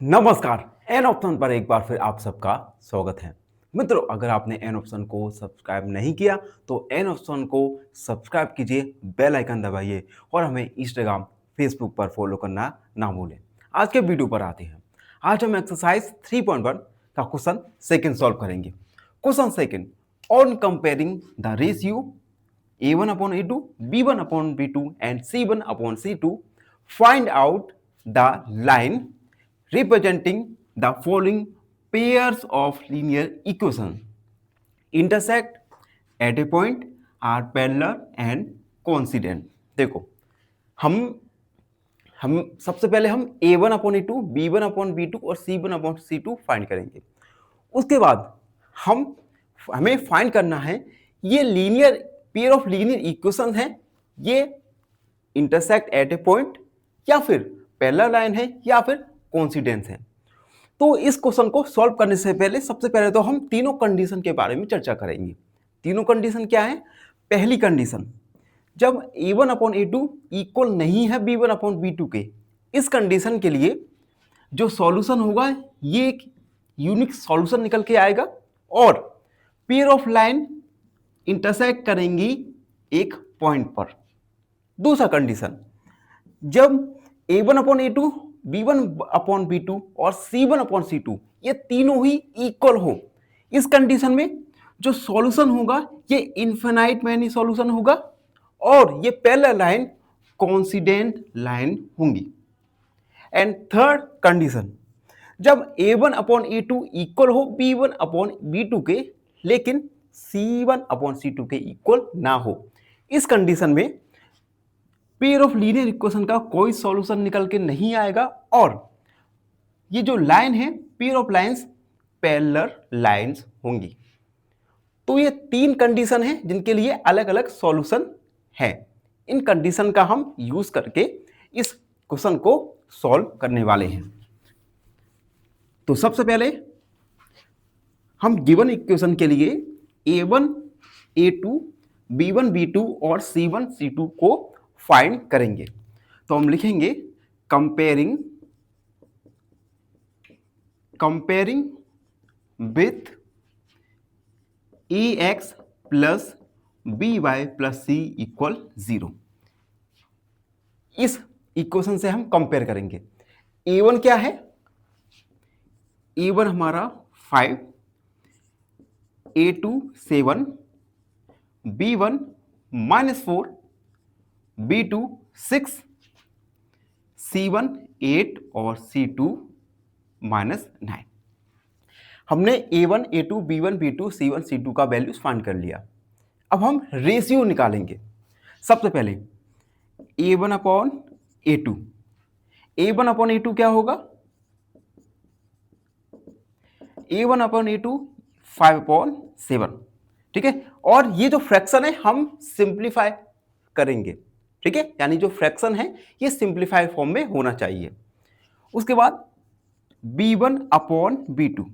नमस्कार। An option पर एक बार फिर आप सबका स्वागत है। मित्रों, अगर आपने एन ऑप्शन को सब्सक्राइब नहीं किया तो एन ऑप्शन को सब्सक्राइब कीजिए, बेल आइकन दबाइए और हमें इंस्टाग्राम फेसबुक पर फॉलो करना ना भूलें। आज के वीडियो पर आते हैं। आज हम एक्सरसाइज 3.1 का क्वेश्चन सेकंड सॉल्व करेंगे। Question second, on comparing the ratio a1 upon a2, b1 upon b2 and c1 upon c2, find out the line representing the following pairs of linear equation intersect at a point, are parallel and coincident। देखो, हम हम सबसे पहले हम a1 upon A to, b1 upon b2 और c1 upon c2 find करेंगे। उसके बाद हमें फाइंड करना है ये linear pair of linear equation है, ये इंटरसेक्ट एट ए पॉइंट या फिर पैरेलल लाइन है या फिर कोइंसिडेंस है। तो इस क्वेश्चन को सॉल्व करने से पहले सबसे पहले तो हम तीनों कंडीशन के बारे में चर्चा करेंगे। तीनों कंडीशन क्या है? पहली कंडीशन, जब a1 अपॉन a2 इक्वल नहीं है b1 अपॉन b2 के, इस कंडीशन के लिए जो सॉल्यूशन होगा ये एक यूनिक सॉल्यूशन निकल के आएगा और पेयर ऑफ लाइन इंटरसेक्ट करेंगी एक पॉइंट पर। दूसरा कंडीशन, जब a1 upon a2, b1 upon b2 और c1 अपॉन c2 ये तीनों ही इक्वल हो, इस कंडीशन में जो सॉल्यूशन होगा ये इनफिनाइट मैनी सॉल्यूशन होगा और ये पैरेलल लाइन कोइंसिडेंट लाइन होंगी। एंड थर्ड कंडीशन, जब a1 अपॉन a2 इक्वल हो b1 अपॉन b2 के लेकिन c1 अपॉन c2 के इक्वल ना हो, इस कंडीशन में पेयर ऑफ लीनियर इक्वेशन का कोई सॉल्यूशन निकल के नहीं आएगा और ये जो लाइन है pair of lines parallel lines होंगी। तो ये तीन कंडीशन है जिनके लिए अलग अलग सॉल्यूशन है। इन कंडीशन का हम यूज करके इस क्वेश्चन को सॉल्व करने वाले हैं। तो सबसे पहले हम गिवन इक्वेशन के लिए a1 a2 b1 b2 और c1 c2 को फाइंड करेंगे। तो हम लिखेंगे comparing with ax plus by plus c equal 0। इस इक्वेशन से हम कंपेयर करेंगे। a1 क्या है? a1 हमारा 5, a2 7, b1 -4, b2 6, c1 8 और c2 -9। हमने a1 a2 b1 b2 c1 c2 का वैल्यूज फाइंड कर लिया। अब हम रेशियो निकालेंगे। सबसे पहले a1 upon a2, a1 upon a2 क्या होगा? a1 अपॉन a2 5 अपॉन 7, ठीक है। और ये जो फ्रैक्शन है हम सिंप्लीफाई करेंगे, ठीक है, यानी जो फ्रैक्शन है ये सिंप्लीफाई फॉर्म में होना चाहिए। उसके बाद b1 अपॉन b2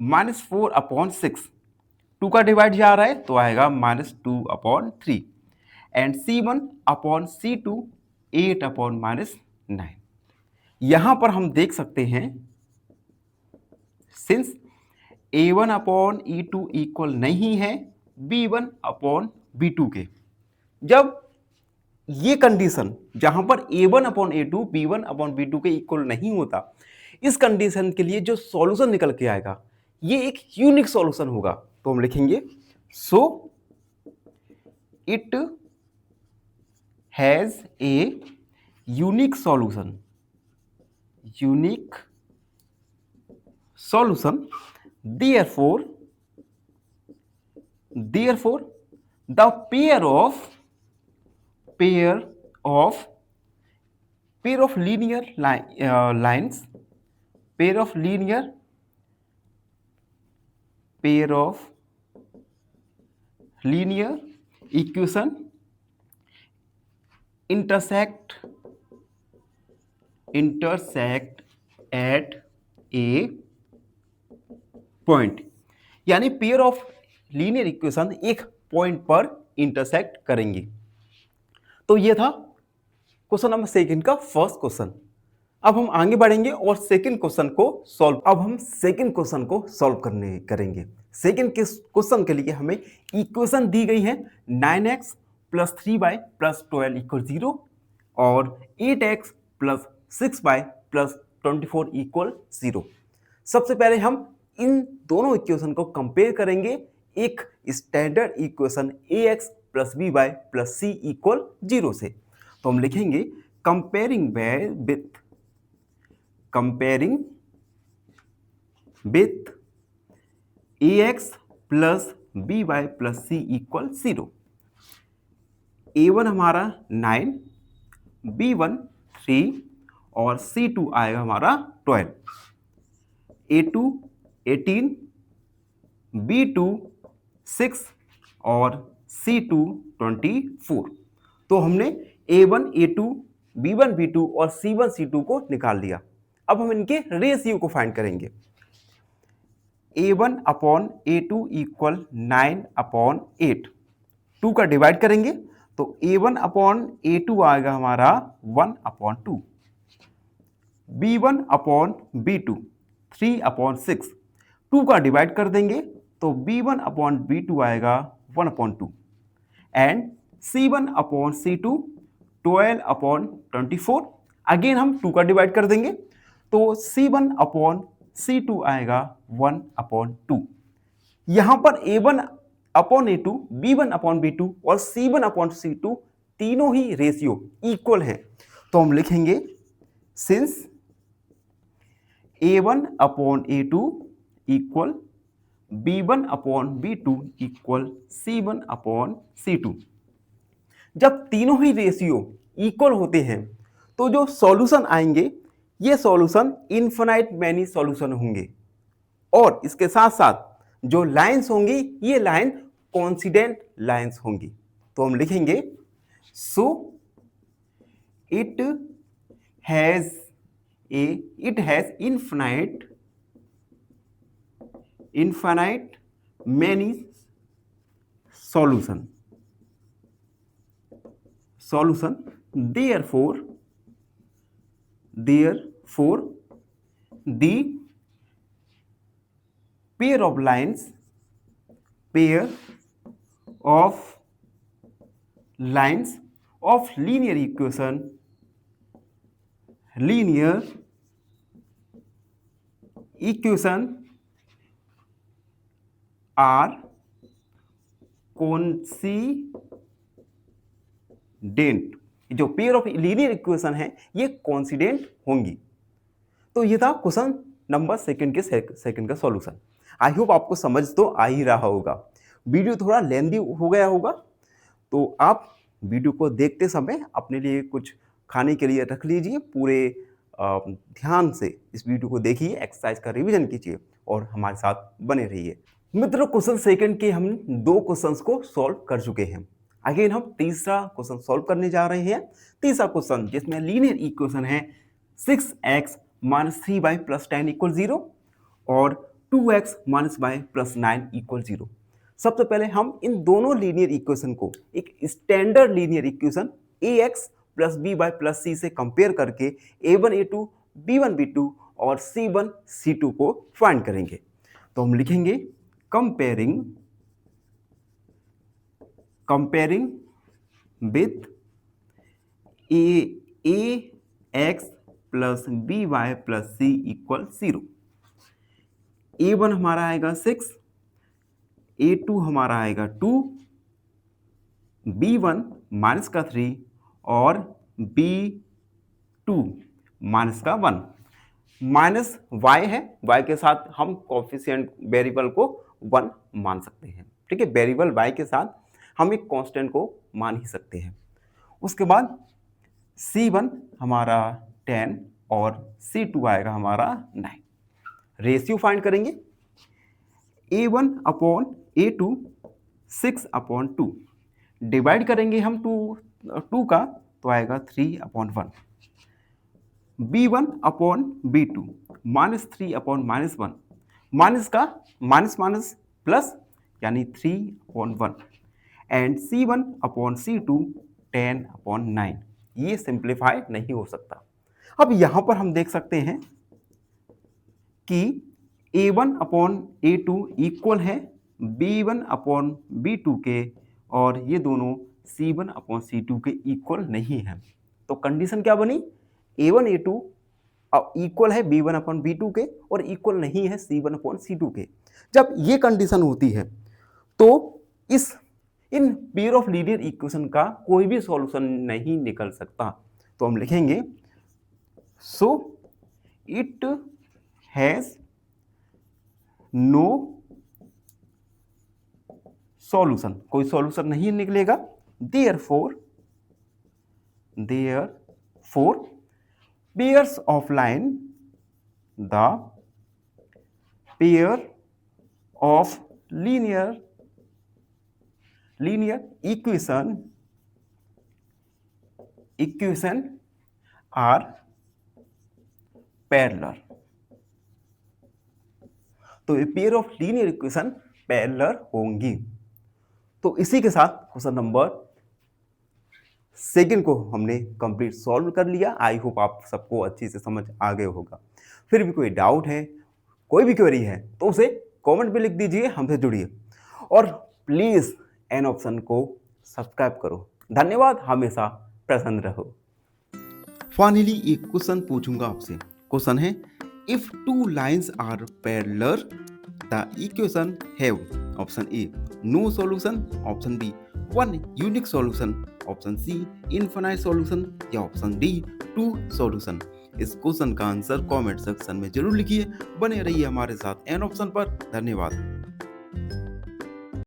-4 अपॉन 6, 2 का डिवाइड जा रहा है तो आएगा -2 upon 3 and c1 upon c2 8 upon -9। यहां पर हम देख सकते हैं since a1 upon e2 equal नहीं है b1 अपॉन b2 के, जब ये कंडीशन जहां पर a1 upon a2 b1 upon b2 के इक्वल नहीं होता, इस कंडीशन के लिए जो सॉल्यूशन निकल के आएगा ये एक यूनिक सॉल्यूशन होगा। तो हम लिखेंगे so it has a unique solution, therefore the pair of linear lines, pair of linear equation intersect at a point, यानी पेयर ऑफ लीनियर इक्वेशन एक पॉइंट पर इंटरसेक्ट करेंगी। तो ये था क्वेश्चन नंबर सेकंड का फर्स्ट क्वेश्चन। अब हम आगे बढ़ेंगे और सेकंड क्वेश्चन को सॉल्व अब हम सेकंड क्वेश्चन को सॉल्व करने करेंगे। सेकंड क्वेश्चन के लिए हमें इक्वेशन दी गई है 9x plus 3y plus 12 equal 0 और 8x plus 6y plus 24 equal 0। सबसे पहले हम इन दोनों इक्वेशन को कंपेयर करेंगे एक standard equation ax plus by plus c equal 0 से। तो हम लिखेंगे comparing with ax plus by plus c equal 0। a1 हमारा 9, b1 3 और c2 आएगा हमारा 12, a2 18, b2 6 और c2 24। तो हमने a1 a2 b1 b2 और c1 c2 को निकाल लिया। अब हम इनके रेशियो को फाइंड करेंगे। a1 upon a2 equal 9 upon 8, 2 का डिवाइड करेंगे तो a1 अपॉन a2 आएगा हमारा 1 upon 2, b1 upon b2 3 upon 6, 2 का डिवाइड कर देंगे तो b1 अपॉन b2 आएगा 1 upon 2 and c1 upon c2 12 upon 24। Again हम 2 का डिवाइड कर देंगे तो c1 अपॉन c2 आएगा 1 अपॉन 2। यहां पर a1 upon a2, b1 upon b2 और c1 अपॉन c2 तीनों ही रेशियो इक्वल हैं। तो हम लिखेंगे since a1 upon a2 equal b1 upon b2 equal c1 upon c2। जब तीनों ही रेशियो इक्वल होते हैं तो जो सॉल्यूशन आएंगे ये सॉल्यूशन इनफिनाइट मैनी सॉल्यूशन होंगे और इसके साथ साथ जो लाइंस होंगी ये लाइन कोइंसिडेंट लाइंस होंगी। तो हम लिखेंगे so it has infinite many solution therefore the pair of lines of linear equation are coincident. जो पेयर ऑफ लीनियर इक्वेशन है ये कोइंसिडेंट होंगी। तो ये था क्वेश्चन नंबर सेकंड का सॉल्यूशन। आई होप आपको समझ तो आ ही रहा होगा। वीडियो थोड़ा लेंदी हो गया होगा तो आप वीडियो को देखते समय अपने लिए कुछ खाने के लिए रख लीजिए, पूरे ध्यान से इस वीडियो को देखिए, एक्सरसाइज का रिवीजन कीजिए और हमारे साथ बने रहिए। मित्रों क्वेश्चन सेकंड के हम 2 क्वेश्चंस को सॉल्व कर चुके हैं। अगेन हम तीसरा क्वेश्चन सॉल्व करने जा रहे हैं। तीसरा क्वेश्चन जिसमें लीनियर इक्वेशन है 6x minus 3y plus 10 equal 0 और 2x minus y plus 9 equal 0। सबसे पहले हम इन दोनों लीनियर इक्वेशन को एक standard linear equation ax plus by plus c से कंपेयर करके a1 a2 b1 b2 और c1 c2 को फाइंड करेंगे। तो हम लिखेंगे comparing with ax plus by plus c equal 0। a1 हमारा आएगा 6, a2 हमारा आएगा 2, b1 माइनस का 3 और b2 माइनस का 1। माइनस y है, y के साथ हम कोफिशिएंट वेरिएबल को 1 मान सकते हैं। ठीक है, वेरिएबल y के साथ हम एक कांस्टेंट को मान ही सकते हैं। उसके बाद c1 हमारा 10 और c2 आएगा हमारा 9। रेशियो फाइंड करेंगे a1 upon a2 6 upon 2, divide करेंगे हम 2 का तो आएगा 3 upon 1। b1 upon b2 minus 3 upon minus 1, minus का माइनस प्लस यानी 3 upon 1 and c1 upon c2 10 upon 9। ये सिंप्लीफाई नहीं हो सकता। अब यहां पर हम देख सकते हैं कि a1 अपॉन a2 इक्वल है b1 अपॉन b2 के, और ये दोनों c1 अपॉन c2 के इक्वल नहीं है। तो कंडीशन क्या बनी, a1 a2 इक्वल है b1 अपॉन b2 के और इक्वल नहीं है c1 अपॉन c2 के। जब ये कंडीशन होती है तो in pair of linear equation का कोई भी सॉल्यूशन नहीं निकल सकता। तो हम लिखेंगे so it has no solution, कोई सॉल्यूशन नहीं निकलेगा। Therefore pairs of line, the pair of linear equation are parallel. तो ये pair of linear equation parallel होंगी। तो इसी के साथ क्वेश्चन नंबर 2 को हमने कंप्लीट सॉल्व कर लिया। आई होप आप सबको अच्छी से समझ आ गए होगा। फिर भी कोई डाउट है, कोई भी क्वेरी है तो उसे कमेंट पे लिख दीजिए, हमसे जुड़िए और प्लीज एन ऑप्शन को सब्सक्राइब करो। धन्यवाद, हमेशा प्रसन्न रहो। फाइनली एक क्वेश्चन पूछूंगा आपसे। क्वेश्चन है, if two lines are parallel the equation have option A no solution, option B one unique solution, option C infinite solution या ऑप्शन डी टू सॉल्यूशन। इस क्वेश्चन का आंसर कमेंट सेक्शन में जरूर लिखिए। बने रहिए हमारे साथ एन ऑप्शन पर। धन्यवाद।